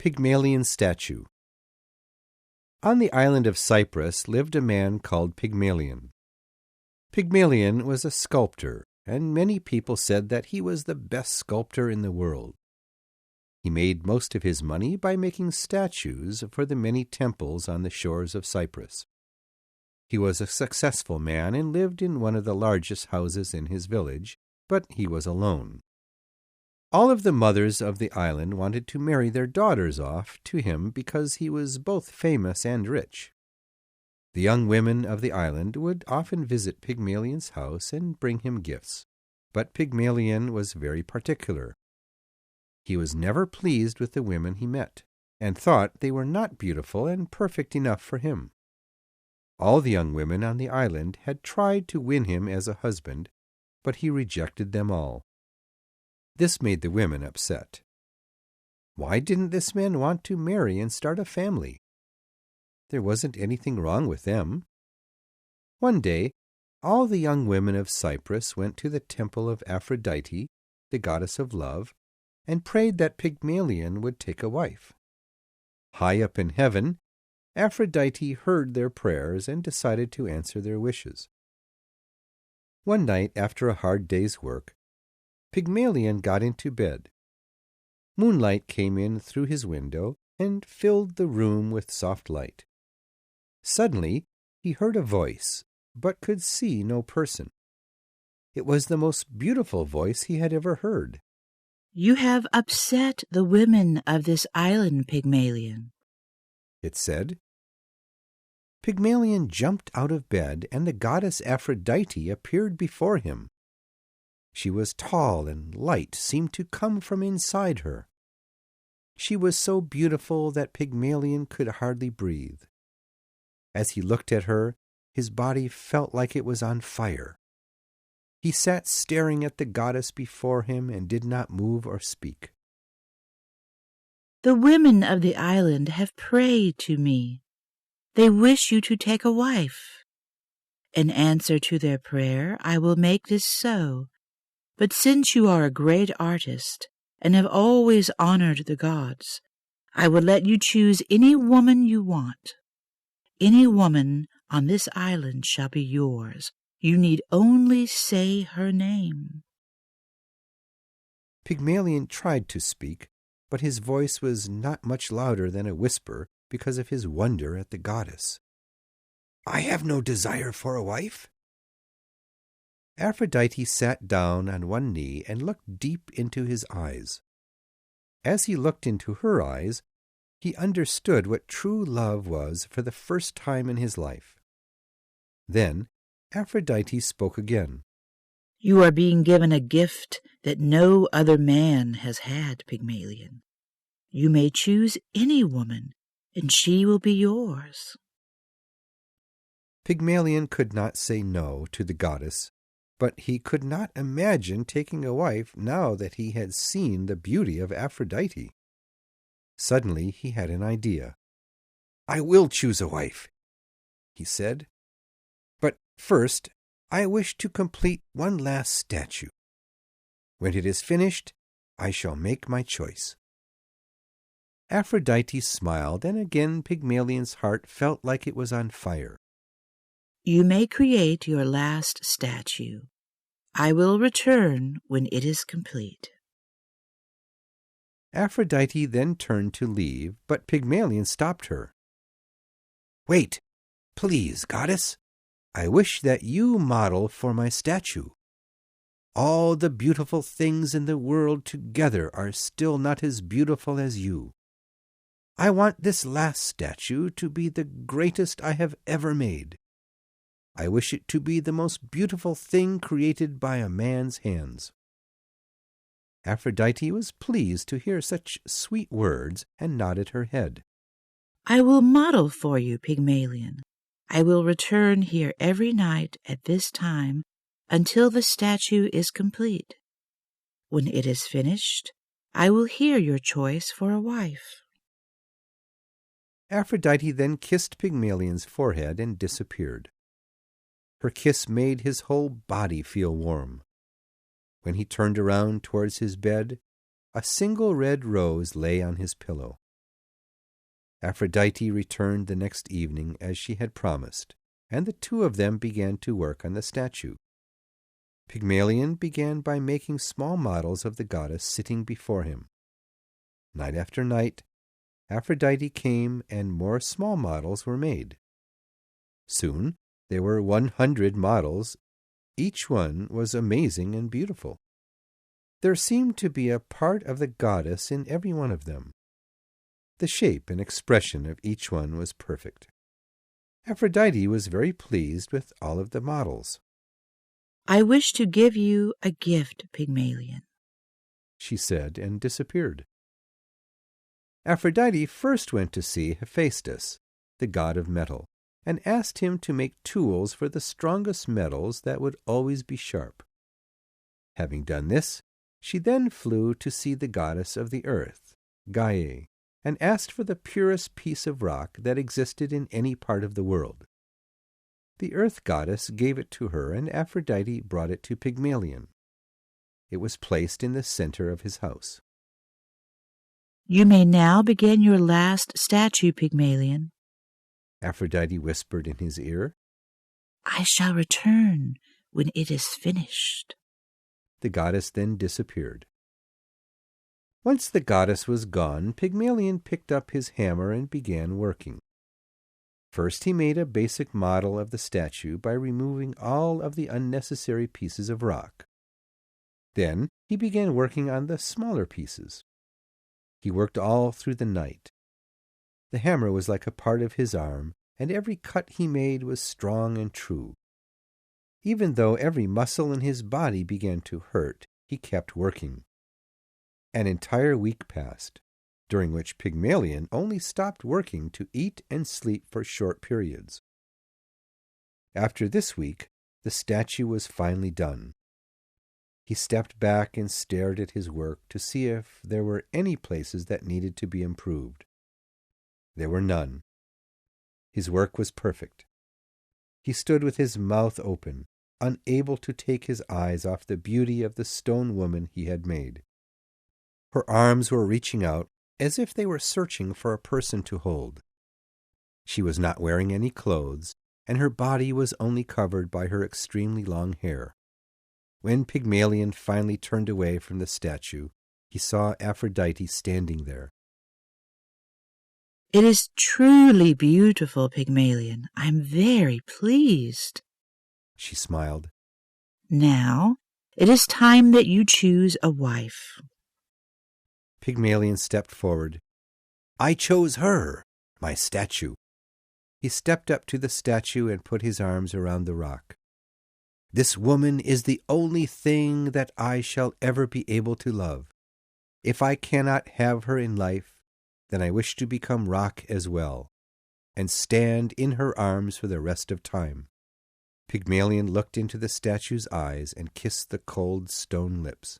Pygmalion statue. On the island of Cyprus lived a man called Pygmalion. Pygmalion was a sculptor, and many people said that he was the best sculptor in the world. He made most of his money by making statues for the many temples on the shores of Cyprus. He was a successful man and lived in one of the largest houses in his village, but he was alone. All of the mothers of the island wanted to marry their daughters off to him because he was both famous and rich. The young women of the island would often visit Pygmalion's house and bring him gifts, but Pygmalion was very particular. He was never pleased with the women he met, and thought they were not beautiful and perfect enough for him. All the young women on the island had tried to win him as a husband, but he rejected them all. This made the women upset. Why didn't this man want to marry and start a family? There wasn't anything wrong with them. One day, all the young women of Cyprus went to the temple of Aphrodite, the goddess of love, and prayed that Pygmalion would take a wife. High up in heaven, Aphrodite heard their prayers and decided to answer their wishes. One night, after a hard day's work, Pygmalion got into bed. Moonlight came in through his window and filled the room with soft light. Suddenly, he heard a voice, but could see no person. It was the most beautiful voice he had ever heard. "You have upset the women of this island, Pygmalion," it said. Pygmalion jumped out of bed, and the goddess Aphrodite appeared before him. She was tall, and light seemed to come from inside her. She was so beautiful that Pygmalion could hardly breathe. As he looked at her, his body felt like it was on fire. He sat staring at the goddess before him and did not move or speak. "The women of the island have prayed to me. They wish you to take a wife. In answer to their prayer, I will make this so. But since you are a great artist and have always honored the gods, I will let you choose any woman you want. Any woman on this island shall be yours. You need only say her name." Pygmalion tried to speak, but his voice was not much louder than a whisper because of his wonder at the goddess. "I have no desire for a wife." Aphrodite sat down on one knee and looked deep into his eyes. As he looked into her eyes, he understood what true love was for the first time in his life. Then Aphrodite spoke again. "You are being given a gift that no other man has had, Pygmalion. You may choose any woman, and she will be yours." Pygmalion could not say no to the goddess, but he could not imagine taking a wife now that he had seen the beauty of Aphrodite. Suddenly he had an idea. "I will choose a wife," he said. "But first, I wish to complete one last statue. When it is finished, I shall make my choice." Aphrodite smiled, and again Pygmalion's heart felt like it was on fire. "You may create your last statue. I will return when it is complete." Aphrodite then turned to leave, but Pygmalion stopped her. "Wait, please, goddess. I wish that you model for my statue. All the beautiful things in the world together are still not as beautiful as you. I want this last statue to be the greatest I have ever made. I wish it to be the most beautiful thing created by a man's hands." Aphrodite was pleased to hear such sweet words and nodded her head. "I will model for you, Pygmalion. I will return here every night at this time until the statue is complete. When it is finished, I will hear your choice for a wife." Aphrodite then kissed Pygmalion's forehead and disappeared. Her kiss made his whole body feel warm. When he turned around towards his bed, a single red rose lay on his pillow. Aphrodite returned the next evening as she had promised, and the two of them began to work on the statue. Pygmalion began by making small models of the goddess sitting before him. Night after night, Aphrodite came and more small models were made. Soon there were 100 models. Each one was amazing and beautiful. There seemed to be a part of the goddess in every one of them. The shape and expression of each one was perfect. Aphrodite was very pleased with all of the models. "I wish to give you a gift, Pygmalion," she said, and disappeared. Aphrodite first went to see Hephaestus, the god of metal, and asked him to make tools for the strongest metals that would always be sharp. Having done this, she then flew to see the goddess of the earth, Gaia, and asked for the purest piece of rock that existed in any part of the world. The earth goddess gave it to her, and Aphrodite brought it to Pygmalion. It was placed in the center of his house. "You may now begin your last statue, Pygmalion," Aphrodite whispered in his ear. "I shall return when it is finished." The goddess then disappeared. Once the goddess was gone, Pygmalion picked up his hammer and began working. First he made a basic model of the statue by removing all of the unnecessary pieces of rock. Then he began working on the smaller pieces. He worked all through the night. The hammer was like a part of his arm, and every cut he made was strong and true. Even though every muscle in his body began to hurt, he kept working. An entire week passed, during which Pygmalion only stopped working to eat and sleep for short periods. After this week, the statue was finally done. He stepped back and stared at his work to see if there were any places that needed to be improved. There were none. His work was perfect. He stood with his mouth open, unable to take his eyes off the beauty of the stone woman he had made. Her arms were reaching out as if they were searching for a person to hold. She was not wearing any clothes, and her body was only covered by her extremely long hair. When Pygmalion finally turned away from the statue, he saw Aphrodite standing there. "It is truly beautiful, Pygmalion. I am very pleased," she smiled. "Now it is time that you choose a wife." Pygmalion stepped forward. "I chose her, my statue." He stepped up to the statue and put his arms around the rock. "This woman is the only thing that I shall ever be able to love. If I cannot have her in life, then I wish to become rock as well, and stand in her arms for the rest of time." Pygmalion looked into the statue's eyes and kissed the cold stone lips.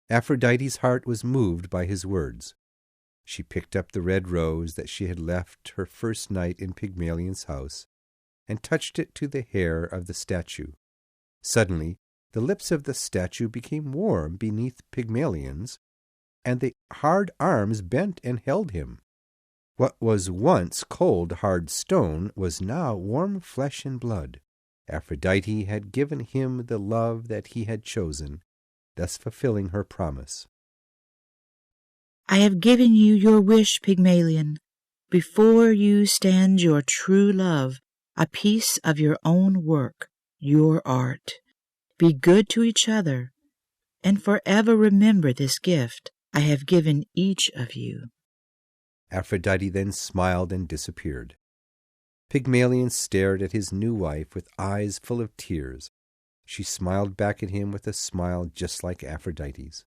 Aphrodite's heart was moved by his words. She picked up the red rose that she had left her first night in Pygmalion's house and touched it to the hair of the statue. Suddenly, the lips of the statue became warm beneath Pygmalion's, and the hard arms bent and held him. What was once cold, hard stone was now warm flesh and blood. Aphrodite had given him the love that he had chosen, thus fulfilling her promise. "I have given you your wish, Pygmalion. Before you stands your true love, a piece of your own work, your art. Be good to each other, and forever remember this gift I have given each of you." Aphrodite then smiled and disappeared. Pygmalion stared at his new wife with eyes full of tears. She smiled back at him with a smile just like Aphrodite's.